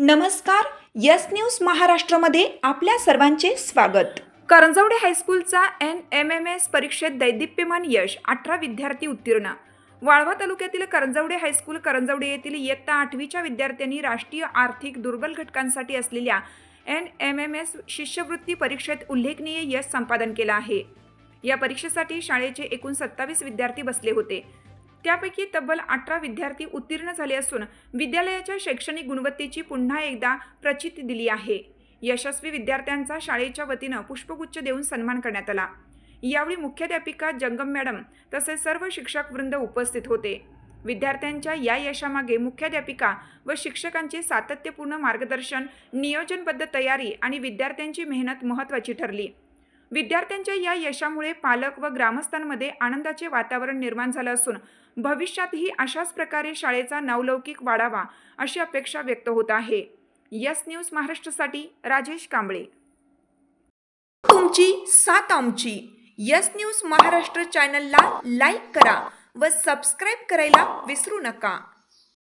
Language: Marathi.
नमस्कार. यस न्यूज महाराष्ट्रामध्ये आपल्या सर्वांचे स्वागत. करंजवडे हायस्कूलचा NMMS परीक्षेत दैदिप्यमान यश, 18 विद्यार्थी उत्तीर्ण. वाळवा तालुक्यातील करंजवडे हायस्कूल करंजवडे येथील इयत्ता 8वीच्या विद्यार्थ्यांनी राष्ट्रीय आर्थिक दुर्बल घटकांसाठी असलेल्या NMMS शिष्यवृत्ती परीक्षेत उल्लेखनीय यश संपादन केलं आहे. या परीक्षेसाठी शाळेचे एकूण 27 विद्यार्थी बसले होते. त्यापैकी तब्बल 18 विद्यार्थी उत्तीर्ण झाले असून विद्यालयाच्या शैक्षणिक गुणवत्तेची पुन्हा एकदा प्रचिती दिली आहे. यशस्वी विद्यार्थ्यांचा शाळेच्या वतीनं पुष्पगुच्छ देऊन सन्मान करण्यात आला. यावेळी मुख्याध्यापिका जंगम मॅडम तसेच सर्व शिक्षक वृंद उपस्थित होते. विद्यार्थ्यांच्या या यशामागे मुख्याध्यापिका व शिक्षकांचे सातत्यपूर्ण मार्गदर्शन, नियोजनबद्ध तयारी आणि विद्यार्थ्यांची मेहनत महत्त्वाची ठरली. विद्यार्थ्यांच्या या यशामुळे पालक व ग्रामस्थांमध्ये आनंदाचे वातावरण निर्माण झालं असून भविष्यातही अशाच प्रकारे शाळेचा नावलौकिक वाढावा अशी अपेक्षा व्यक्त होत आहे. यस न्यूज महाराष्ट्रासाठी राजेश कांबळे. तुमची साथ आमची. यस न्यूज महाराष्ट्र चॅनलला लाईक करा व सबस्क्राईब करायला विसरू नका.